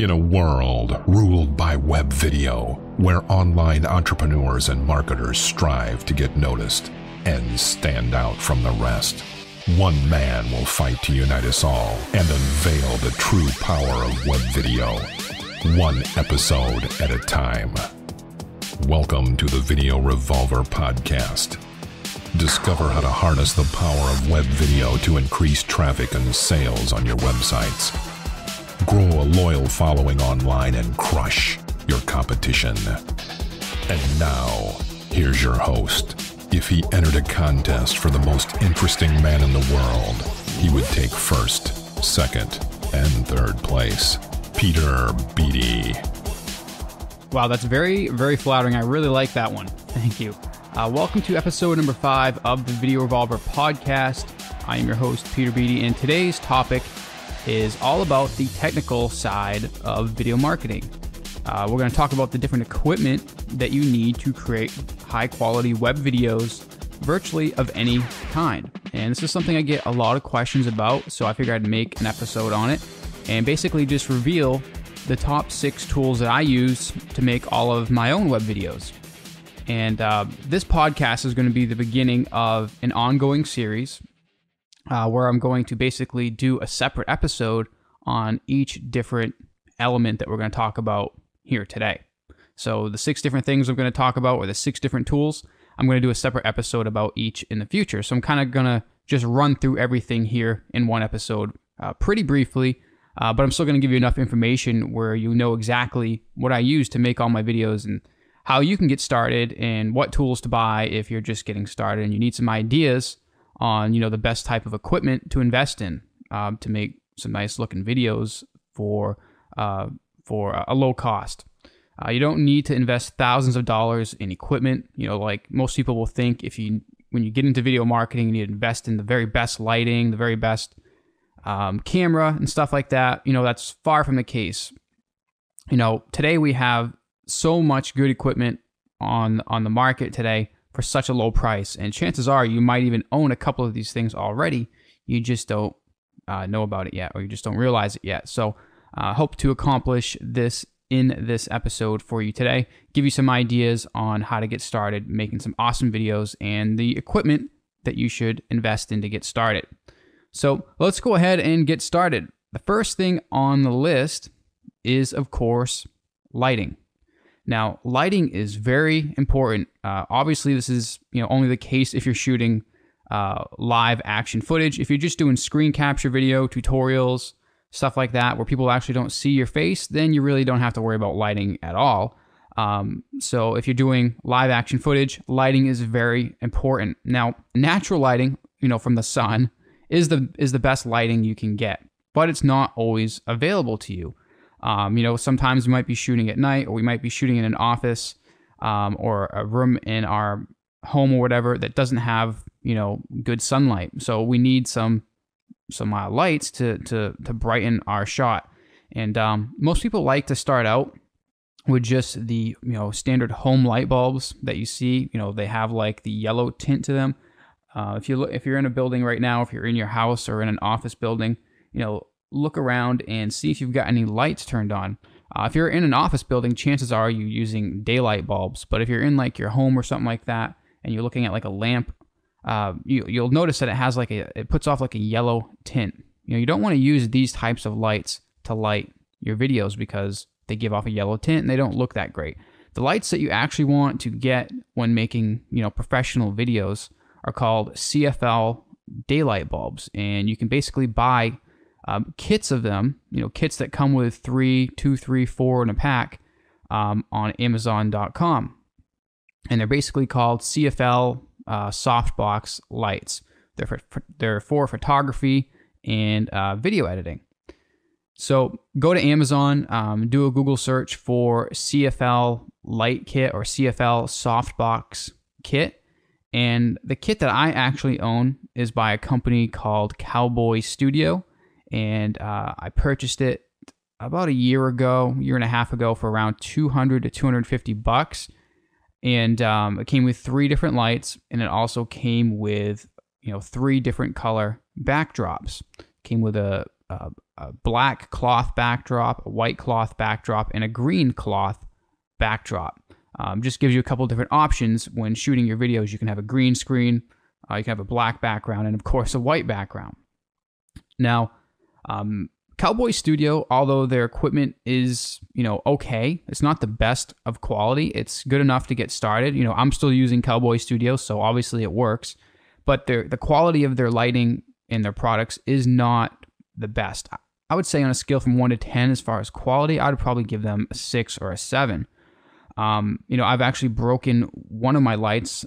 In a world ruled by web video, where online entrepreneurs and marketers strive to get noticed and stand out from the rest, one man will fight to unite us all and unveil the true power of web video, one episode at a time. Welcome to the Video Revolver Podcast. Discover how to harness the power of web video to increase traffic and sales on your websites. Grow a loyal following online and crush your competition. And now, here's your host. If he entered a contest for the most interesting man in the world, he would take first, second, and third place. Peter Beattie. Wow, that's very, very flattering. I really like that one. Thank you. Welcome to episode number 5 of the Video Revolver Podcast. I am your host, Peter Beattie, and today's topic is all about the technical side of video marketing. We're going to talk about the different equipment that you need to create high-quality web videos virtually of any kind. And this is something I get a lot of questions about, so I figured I'd make an episode on it and basically just reveal the top 6 tools that I use to make all of my own web videos. And this podcast is going to be the beginning of an ongoing series where I'm going to basically do a separate episode on each different element that we're going to talk about here today. So the 6 different things I'm going to talk about, or the 6 different tools, I'm going to do a separate episode about each in the future. So I'm kind of going to just run through everything here in one episode pretty briefly, but I'm still going to give you enough information where you know exactly what I use to make all my videos and how you can get started and what tools to buy if you're just getting started and you need some ideas on, the best type of equipment to invest in to make some nice looking videos for a low cost. You don't need to invest thousands of dollars in equipment. Like most people will think when you get into video marketing, you need to invest in the very best lighting, the very best camera and stuff like that. That's far from the case. Today we have so much good equipment on the market today for such a low price, and chances are you might even own a couple of these things already. You just don't know about it yet, or you just don't realize it yet. So hope to accomplish this in this episode for you today, give you some ideas on how to get started making some awesome videos and the equipment that you should invest in to get started. So let's go ahead and get started. The first thing on the list is, of course, lighting. Now, lighting is very important. Obviously, this is only the case if you're shooting live action footage. If you're just doing screen capture video, tutorials, stuff like that, where people actually don't see your face, then you really don't have to worry about lighting at all. So if you're doing live action footage, lighting is very important. Now, natural lighting, from the sun, is the best lighting you can get, but it's not always available to you. Sometimes we might be shooting at night, or we might be shooting in an office or a room in our home or whatever that doesn't have, good sunlight. So we need some lights to brighten our shot. And most people like to start out with just the, standard home light bulbs that you see. They have like the yellow tint to them. If you're in a building right now, if you're in your house or in an office building, look around and see if you've got any lights turned on. If you're in an office building, chances are you're using daylight bulbs. But if you're in like your home or something like that, and you're looking at like a lamp, you'll notice that it puts off like a yellow tint. You don't want to use these types of lights to light your videos because they give off a yellow tint and they don't look that great. The lights that you actually want to get when making professional videos are called CFL daylight bulbs, and you can basically buy kits of them, kits that come with 3, 2, 3, 4 in a pack on Amazon.com. And they're basically called CFL softbox lights. They're for photography and video editing. So go to Amazon, do a Google search for CFL light kit or CFL softbox kit. And the kit that I actually own is by a company called Cowboy Studio. And I purchased it about a year and a half ago for around $200 to $250. And it came with 3 different lights, and it also came with 3 different color backdrops. Came with a a black cloth backdrop, a white cloth backdrop, and a green cloth backdrop. Just gives you a couple different options when shooting your videos. You can have a green screen, you can have a black background, and of course a white background. Now, Cowboy Studio, although their equipment is, okay, it's not the best of quality. It's good enough to get started. I'm still using Cowboy Studio, so obviously it works. But the quality of their lighting and their products is not the best. I would say on a scale from 1 to 10 as far as quality, I'd probably give them a 6 or a 7. I've actually broken one of my lights,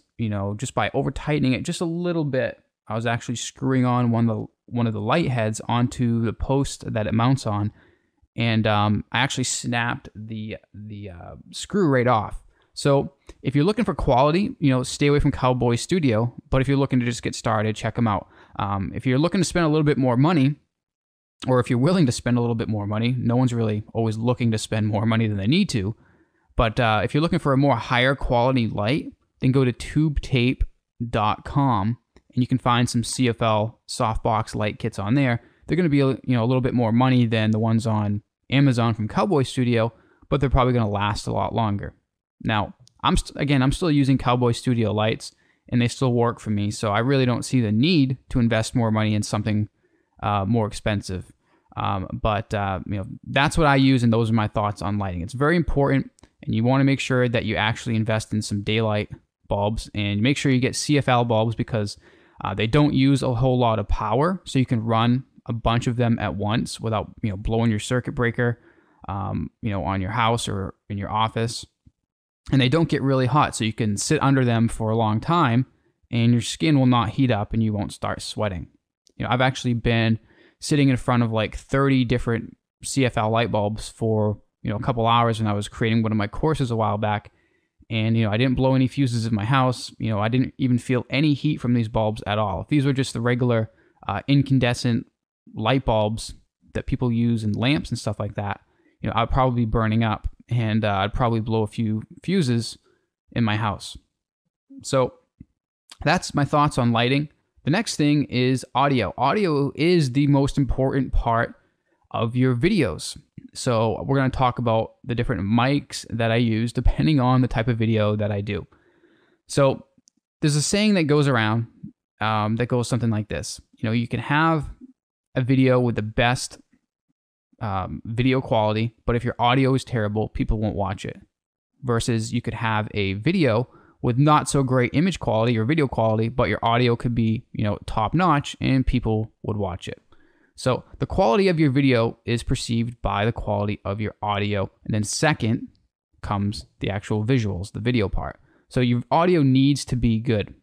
just by over tightening it just a little bit. I was actually screwing on one of the light heads onto the post that it mounts on, and I actually snapped the screw right off. So if you're looking for quality, stay away from Cowboy Studio. But if you're looking to just get started, check them out. If you're looking to spend a little bit more money, or if you're willing to spend a little bit more money, no one's really always looking to spend more money than they need to. But if you're looking for a more higher quality light, then go to tubetape.com. And you can find some CFL softbox light kits on there. They're going to be a little bit more money than the ones on Amazon from Cowboy Studio, but they're probably going to last a lot longer. Now, I'm still using Cowboy Studio lights, and they still work for me. So I really don't see the need to invest more money in something more expensive. But that's what I use, and those are my thoughts on lighting. It's very important, and you want to make sure that you actually invest in some daylight bulbs, and make sure you get CFL bulbs because they don't use a whole lot of power, so you can run a bunch of them at once without blowing your circuit breaker, on your house or in your office. And they don't get really hot, so you can sit under them for a long time, and your skin will not heat up, and you won't start sweating. I've actually been sitting in front of like 30 different CFL light bulbs for a couple hours when I was creating one of my courses a while back. And, I didn't blow any fuses in my house. I didn't even feel any heat from these bulbs at all. If these were just the regular incandescent light bulbs that people use in lamps and stuff like that, I'd probably be burning up, and I'd probably blow a few fuses in my house. So that's my thoughts on lighting. The next thing is audio. Audio is the most important part of your videos. So we're going to talk about the different mics that I use depending on the type of video that I do. So there's a saying that goes around that goes something like this. You can have a video with the best video quality, but if your audio is terrible, people won't watch it. Versus you could have a video with not so great image quality or video quality, but your audio could be, top notch and people would watch it. So the quality of your video is perceived by the quality of your audio. And then second comes the actual visuals, the video part. So your audio needs to be good.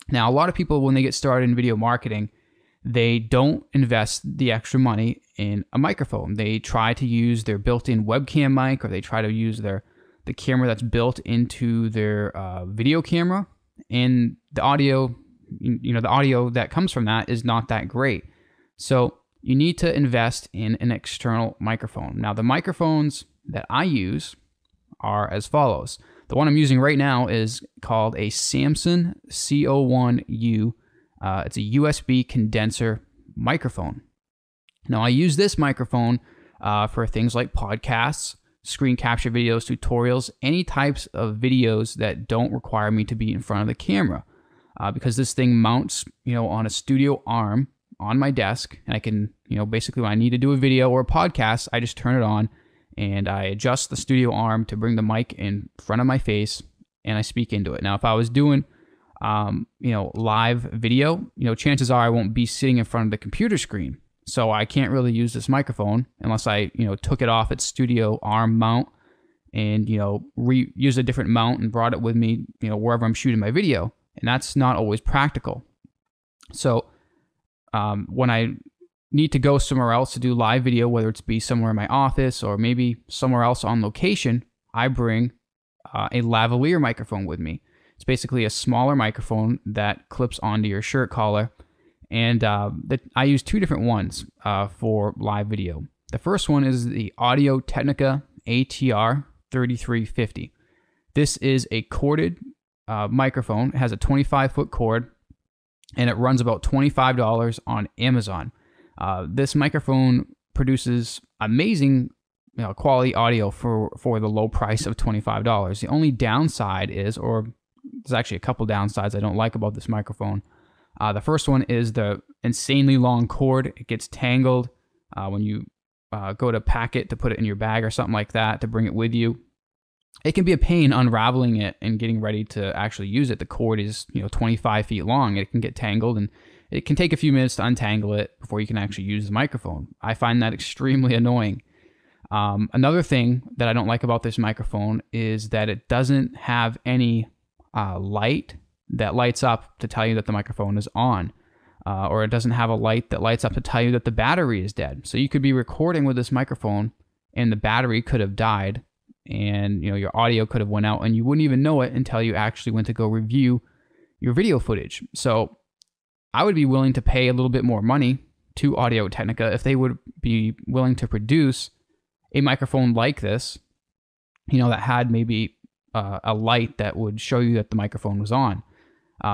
Now, a lot of people, when they get started in video marketing, they don't invest the extra money in a microphone. They try to use their built-in webcam mic, or they try to use the camera that's built into their video camera. And the audio, the audio that comes from that is not that great. So you need to invest in an external microphone. Now, the microphones that I use are as follows. The one I'm using right now is called a Samson CO1U. It's a USB condenser microphone. Now, I use this microphone for things like podcasts, screen capture videos, tutorials, any types of videos that don't require me to be in front of the camera. Because this thing mounts, on a studio arm on my desk, and I can, basically when I need to do a video or a podcast, I just turn it on and I adjust the studio arm to bring the mic in front of my face and I speak into it. Now, if I was doing, live video, chances are I won't be sitting in front of the computer screen. So I can't really use this microphone unless I, took it off its studio arm mount and, used a different mount and brought it with me, wherever I'm shooting my video. And that's not always practical. So when I need to go somewhere else to do live video, whether it's be somewhere in my office or maybe somewhere else on location, I bring a lavalier microphone with me. It's basically a smaller microphone that clips onto your shirt collar. And I use two different ones for live video. The first one is the Audio-Technica ATR 3350. This is a corded microphone. It has a 25-foot cord, and it runs about $25 on Amazon. This microphone produces amazing quality audio for the low price of $25. The only downside is, or there's actually a couple downsides I don't like about this microphone. The first one is the insanely long cord. It gets tangled when you go to pack it, to put it in your bag or something like that, to bring it with you. It can be a pain unraveling it and getting ready to actually use it. The cord is 25 feet long. It can get tangled, and it can take a few minutes to untangle it before you can actually use the microphone. I find that extremely annoying. Another thing that I don't like about this microphone is that it doesn't have any light that lights up to tell you that the microphone is on, or it doesn't have a light that lights up to tell you that the battery is dead. So you could be recording with this microphone and the battery could have died, and your audio could have went out, and you wouldn't even know it until you actually went to go review your video footage. So I would be willing to pay a little bit more money to Audio-Technica if they would be willing to produce a microphone like this, that had maybe a light that would show you that the microphone was on.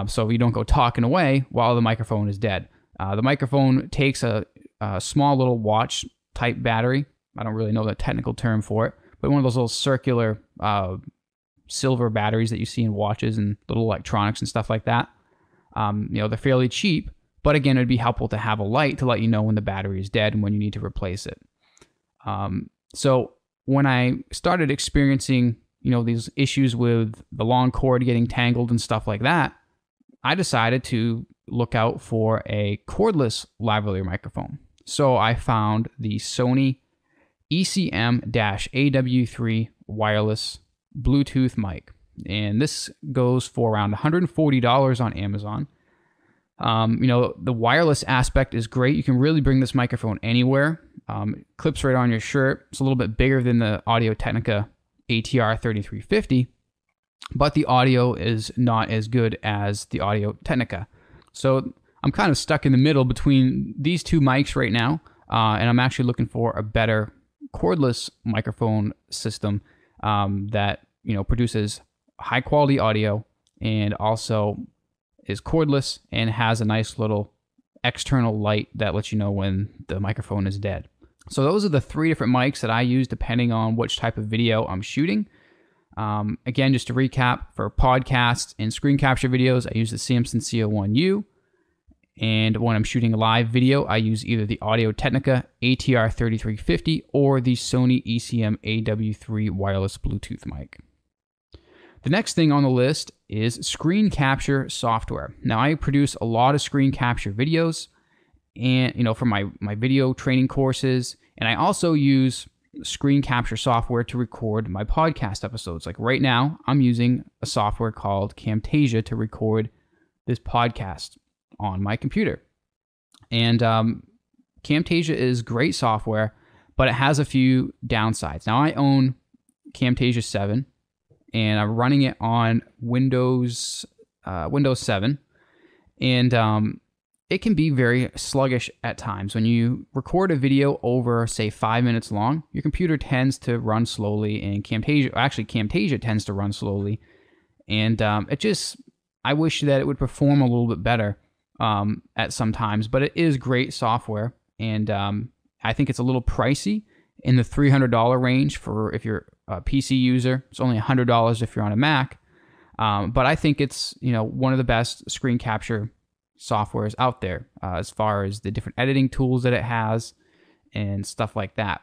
So you don't go talking away while the microphone is dead. The microphone takes a small little watch type battery. I don't really know the technical term for it, but one of those little circular silver batteries that you see in watches and little electronics and stuff like that. They're fairly cheap, but again, it'd be helpful to have a light to let you know when the battery is dead and when you need to replace it. So when I started experiencing, these issues with the long cord getting tangled and stuff like that, I decided to look out for a cordless lavalier microphone. So I found the Sony ECM-AW3 wireless Bluetooth mic. And this goes for around $140 on Amazon. The wireless aspect is great. You can really bring this microphone anywhere. It clips right on your shirt. It's a little bit bigger than the Audio-Technica ATR 3350, but the audio is not as good as the Audio-Technica. So I'm kind of stuck in the middle between these two mics right now, and I'm actually looking for a better cordless microphone system that produces high quality audio and also is cordless and has a nice little external light that lets you know when the microphone is dead. So those are the three different mics that I use depending on which type of video I'm shooting. Again, just to recap, for podcasts and screen capture videos, I use the Samson CO1U. And when I'm shooting a live video, I use either the Audio-Technica ATR 3350 or the Sony ECM-AW3 wireless Bluetooth mic. The next thing on the list is screen capture software. Now, I produce a lot of screen capture videos, and for my video training courses, and I also use screen capture software to record my podcast episodes. Like right now, I'm using a software called Camtasia to record this podcast on my computer. And Camtasia is great software, but it has a few downsides. Now, I own Camtasia 7, and I'm running it on Windows 7, and it can be very sluggish at times. When you record a video over, say, 5 minutes long, your computer tends to run slowly, and Camtasia tends to run slowly, and I wish that it would perform a little bit better at some times, but it is great software, and I think it's a little pricey, in the $300 range for if you're a PC user. It's only $100 if you're on a Mac, but I think it's one of the best screen capture softwares out there as far as the different editing tools that it has and stuff like that.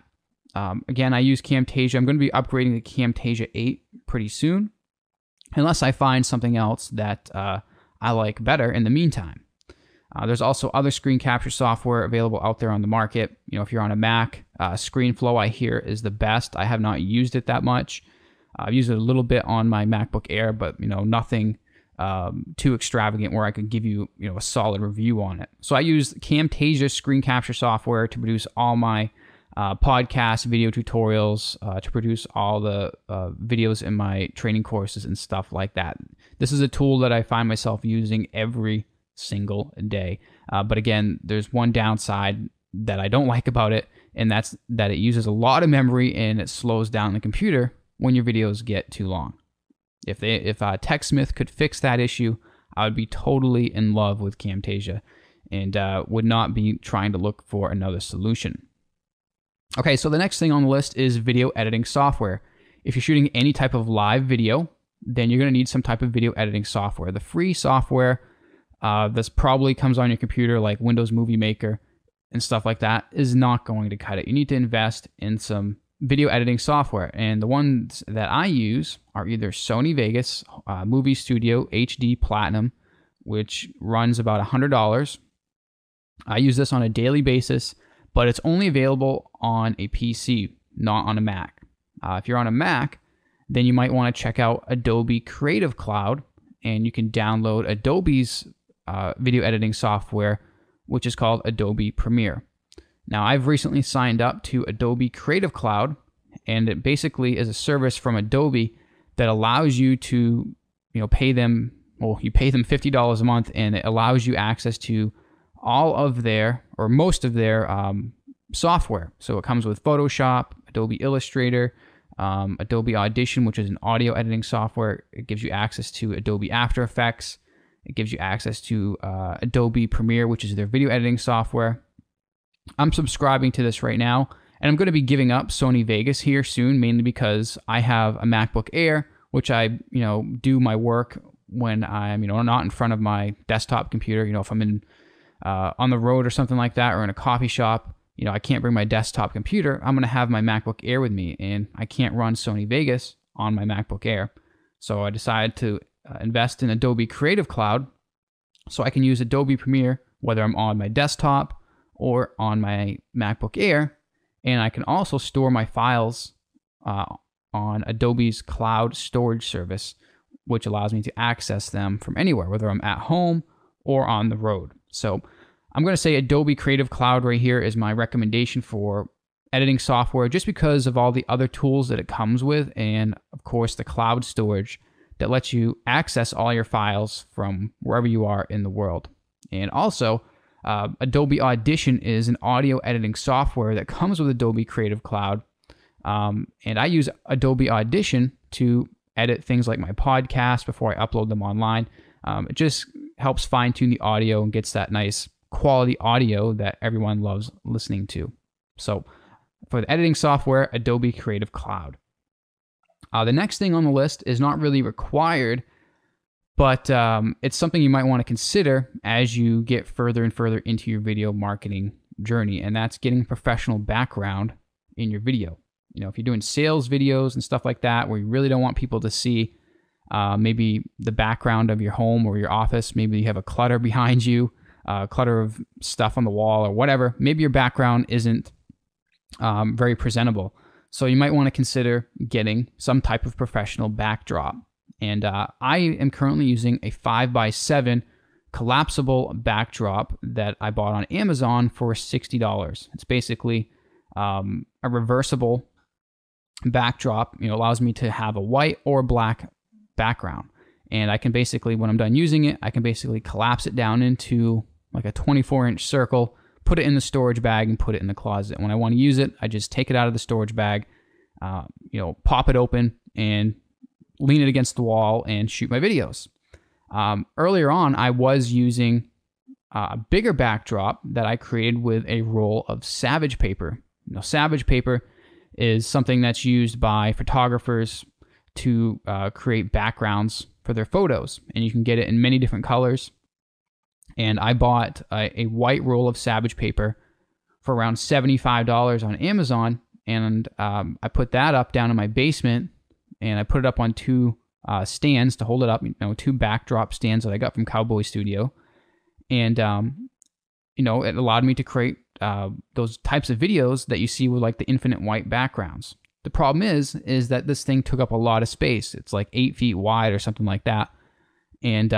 Again, I use Camtasia. I'm going to be upgrading to Camtasia 8 pretty soon, unless I find something else that I like better in the meantime. There's also other screen capture software available out there on the market. If you're on a Mac, ScreenFlow, I hear, is the best. I have not used it that much. I've used it a little bit on my MacBook Air, but nothing too extravagant where I could give you a solid review on it. So I use Camtasia screen capture software to produce all my podcasts, video tutorials, to produce all the videos in my training courses and stuff like that. This is a tool that I find myself using every single day. But again, there's one downside that I don't like about it, and that's that it uses a lot of memory and it slows down the computer when your videos get too long. If TechSmith could fix that issue, I would be totally in love with Camtasia. and would not be trying to look for another solution. Okay, so the next thing on the list is video editing software. If you're shooting any type of live video, then you're going to need some type of video editing software. The free software that's probably comes on your computer, like Windows Movie Maker and stuff like that, is not going to cut it. You need to invest in some video editing software, and the ones that I use are either Sony Vegas Movie Studio HD Platinum, which runs about $100. I use this on a daily basis, but it's only available on a PC, not on a Mac. If you're on a Mac, then you might want to check out Adobe Creative Cloud, and you can download Adobe's video editing software, which is called Adobe Premiere. Now, I've recently signed up to Adobe Creative Cloud, and it basically is a service from Adobe that allows you to, pay them. Well, you pay them $50 a month, and it allows you access to all of their, or most of their, software. So it comes with Photoshop, Adobe Illustrator, Adobe Audition, which is an audio editing software. It gives you access to Adobe After Effects. It gives you access to Adobe Premiere, which is their video editing software. I'm subscribing to this right now, and I'm going to be giving up Sony Vegas here soon, mainly because I have a MacBook Air, which I, do my work when I'm, not in front of my desktop computer. If I'm in on the road or something like that, or in a coffee shop, I can't bring my desktop computer. I'm going to have my MacBook Air with me, and I can't run Sony Vegas on my MacBook Air. So I decided to invest in Adobe Creative Cloud so I can use Adobe Premiere whether I'm on my desktop or on my MacBook Air, and I can also store my files on Adobe's cloud storage service, which allows me to access them from anywhere, whether I'm at home or on the road. So I'm going to say Adobe Creative Cloud right here is my recommendation for editing software, just because of all the other tools that it comes with, and of course the cloud storage that lets you access all your files from wherever you are in the world. And also, Adobe Audition is an audio editing software that comes with Adobe Creative Cloud, and I use Adobe Audition to edit things like my podcast before I upload them online. It just helps fine-tune the audio and gets that nice quality audio that everyone loves listening to. So for the editing software, Adobe Creative Cloud. The next thing on the list is not really required, but it's something you might want to consider as you get further and further into your video marketing journey, and that's getting professional background in your video. If you're doing sales videos and stuff like that, where you really don't want people to see maybe the background of your home or your office, maybe you have a clutter behind you, clutter of stuff on the wall or whatever, maybe your background isn't very presentable. So you might want to consider getting some type of professional backdrop. And I am currently using a 5x7 collapsible backdrop that I bought on Amazon for $60. It's basically a reversible backdrop. Allows me to have a white or black background. And I can basically, when I'm done using it, I can basically collapse it down into like a 24-inch circle, put it in the storage bag, and put it in the closet. When I want to use it, I just take it out of the storage bag, pop it open, and lean it against the wall and shoot my videos. Earlier on, I was using a bigger backdrop that I created with a roll of Savage paper. Savage paper is something that's used by photographers to create backgrounds for their photos, and you can get it in many different colors. And I bought a white roll of Savage paper for around $75 on Amazon, and I put that up down in my basement, and I put it up on two stands to hold it up, two backdrop stands that I got from Cowboy Studio, and it allowed me to create those types of videos that you see with like the infinite white backgrounds. The problem is that this thing took up a lot of space. It's like 8 feet wide or something like that, and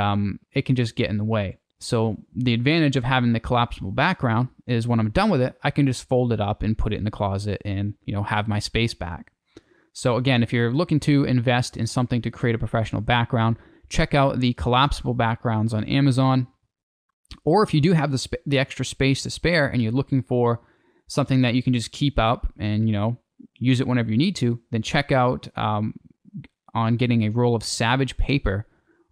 it can just get in the way. So the advantage of having the collapsible background is when I'm done with it, I can just fold it up and put it in the closet and, have my space back. So again, if you're looking to invest in something to create a professional background, check out the collapsible backgrounds on Amazon. Or if you do have the extra space to spare and you're looking for something that you can just keep up and, use it whenever you need to, then check out on getting a roll of Savage paper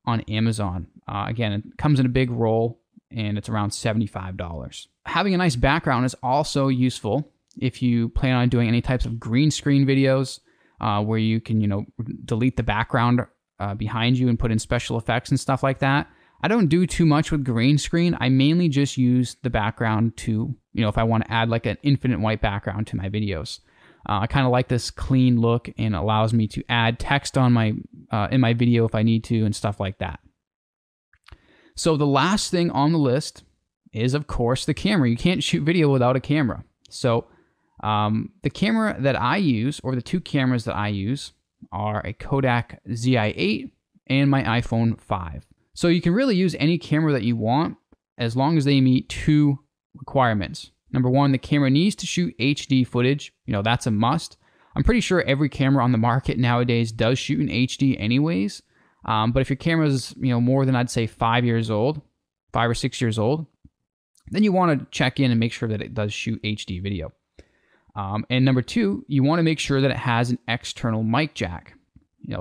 on Amazon. Again, it comes in a big roll, and it's around $75. Having a nice background is also useful if you plan on doing any types of green screen videos where you can, delete the background behind you and put in special effects and stuff like that. I don't do too much with green screen. I mainly just use the background to, if I want to add like an infinite white background to my videos. I kind of like this clean look, and allows me to add text on my in my video if I need to and stuff like that. So the last thing on the list is, of course, the camera. You can't shoot video without a camera. So the camera that I use, or the two cameras that I use, are a Kodak ZI-8 and my iPhone 5. So you can really use any camera that you want as long as they meet two requirements. Number one, the camera needs to shoot HD footage. That's a must. I'm pretty sure every camera on the market nowadays does shoot in HD anyways. But if your camera is, more than, I'd say, 5 or 6 years old, then you want to check in and make sure that it does shoot HD video. And number two, you want to make sure that it has an external mic jack.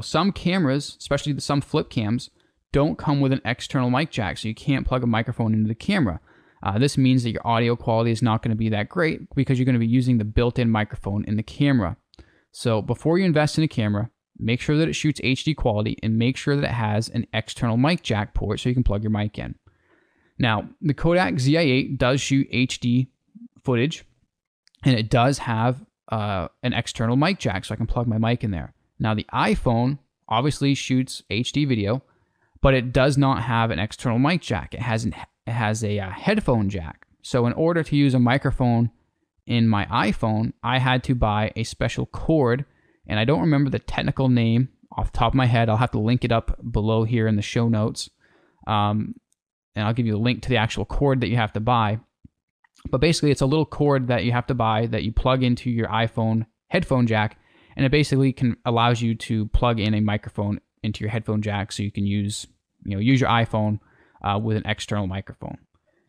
Some cameras, especially some flip cams, don't come with an external mic jack, so you can't plug a microphone into the camera. This means that your audio quality is not going to be that great because you're going to be using the built-in microphone in the camera. So before you invest in a camera, make sure that it shoots HD quality and make sure that it has an external mic jack port so you can plug your mic in. Now, the Kodak ZI-8 does shoot HD footage, and it does have an external mic jack, so I can plug my mic in there. Now, the iPhone obviously shoots HD video, but it does not have an external mic jack. It has a headphone jack. So in order to use a microphone in my iPhone, I had to buy a special cord, and I don't remember the technical name off the top of my head. I'll have to link it up below here in the show notes. And I'll give you a link to the actual cord that you have to buy. But basically, it's a little cord that you have to buy that you plug into your iPhone headphone jack, and it basically allows you to plug in a microphone into your headphone jack so you can use your iPhone with an external microphone.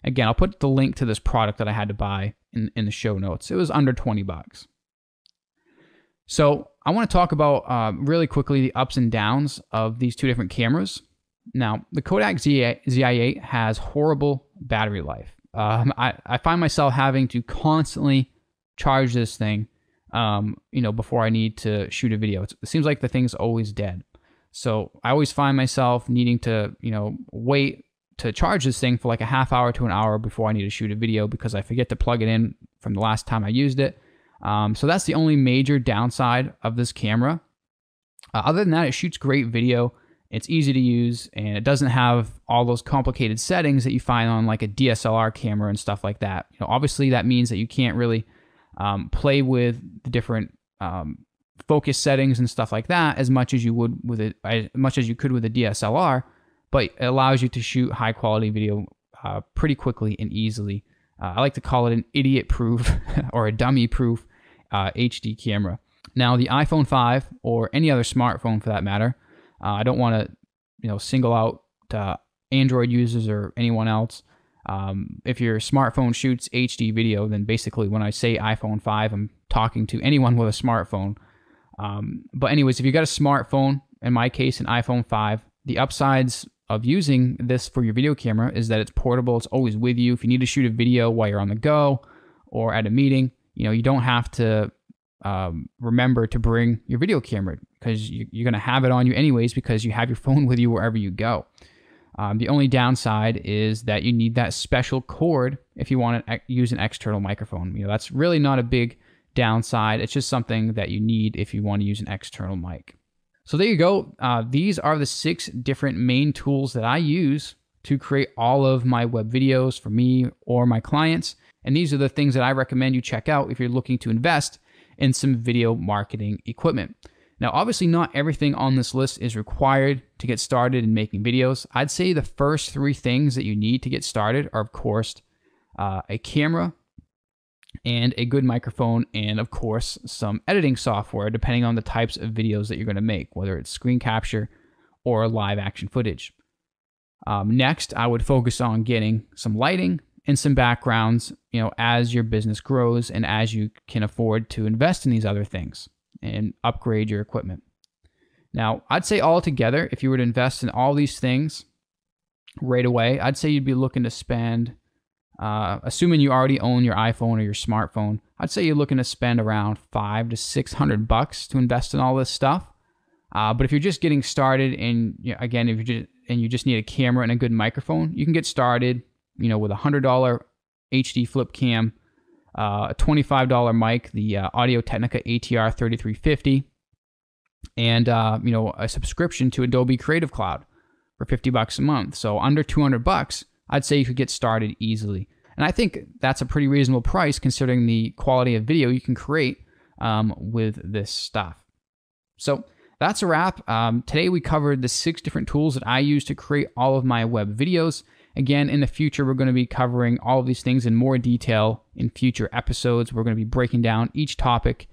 Again, I'll put the link to this product that I had to buy in the show notes. It was under $20. So I want to talk about really quickly the ups and downs of these two different cameras. Now, the Kodak ZI-8 has horrible battery life. I find myself having to constantly charge this thing, before I need to shoot a video. It seems like the thing's always dead. So I always find myself needing to, wait to charge this thing for like a half hour to an hour before I need to shoot a video because I forget to plug it in from the last time I used it. So that's the only major downside of this camera. Other than that, it shoots great video. It's easy to use, and it doesn't have all those complicated settings that you find on like a DSLR camera and stuff like that. Obviously that means that you can't really play with the different focus settings and stuff like that as much as you would with it, as much as you could with a DSLR, but it allows you to shoot high quality video pretty quickly and easily. I like to call it an idiot-proof or a dummy-proof HD camera. Now, the iPhone 5 or any other smartphone for that matter, I don't want to, single out Android users or anyone else. If your smartphone shoots HD video, then basically when I say iPhone 5, I'm talking to anyone with a smartphone. But anyways, if you got a smartphone, in my case, an iPhone 5, the upsides of using this for your video camera is that it's portable. It's always with you. If you need to shoot a video while you're on the go or at a meeting, you don't have to remember to bring your video camera because you're going to have it on you anyways because you have your phone with you wherever you go. The only downside is that you need that special cord if you want to use an external microphone. That's really not a big downside. It's just something that you need if you want to use an external mic. So there you go. These are the 6 different main tools that I use to create all of my web videos for me or my clients. And these are the things that I recommend you check out if you're looking to invest in some video marketing equipment. Now, obviously not everything on this list is required to get started in making videos. I'd say the first 3 things that you need to get started are, of course, a camera and a good microphone, and of course, some editing software, depending on the types of videos that you're going to make, whether it's screen capture or live action footage. Next, I would focus on getting some lighting and some backgrounds, as your business grows and as you can afford to invest in these other things and upgrade your equipment. Now, I'd say altogether, if you were to invest in all these things, right away, I'd say you'd be looking to spend, assuming you already own your iPhone or your smartphone, I'd say you're looking to spend around $500 to $600 to invest in all this stuff. But if you're just getting started, and again, if you just need a camera and a good microphone, you can get started, with a $100 HD flip cam, a $25 mic, the Audio-Technica ATR 3350, and a subscription to Adobe Creative Cloud for $50 a month. So under $200, I'd say you could get started easily. And I think that's a pretty reasonable price considering the quality of video you can create with this stuff. So that's a wrap. Today we covered the 6 different tools that I use to create all of my web videos. Again, in the future, we're going to be covering all of these things in more detail in future episodes. We're going to be breaking down each topic,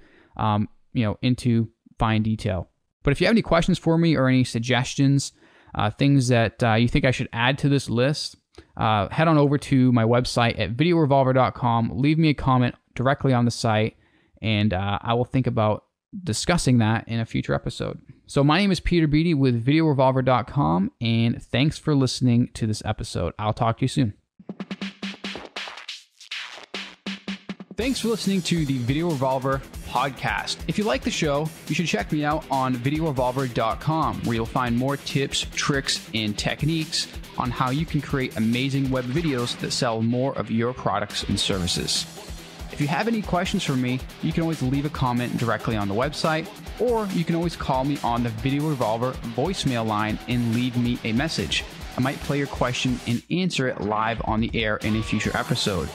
into fine detail. But if you have any questions for me or any suggestions, things that you think I should add to this list, head on over to my website at videorevolver.com. Leave me a comment directly on the site, and I will think about discussing that in a future episode. So my name is Peter Beattie with videorevolver.com, and thanks for listening to this episode. I'll talk to you soon. Thanks for listening to the Video Revolver podcast. If you like the show, you should check me out on videorevolver.com, where you'll find more tips, tricks, and techniques on how you can create amazing web videos that sell more of your products and services. If you have any questions for me, you can always leave a comment directly on the website, or you can always call me on the Video Revolver voicemail line and leave me a message. I might play your question and answer it live on the air in a future episode.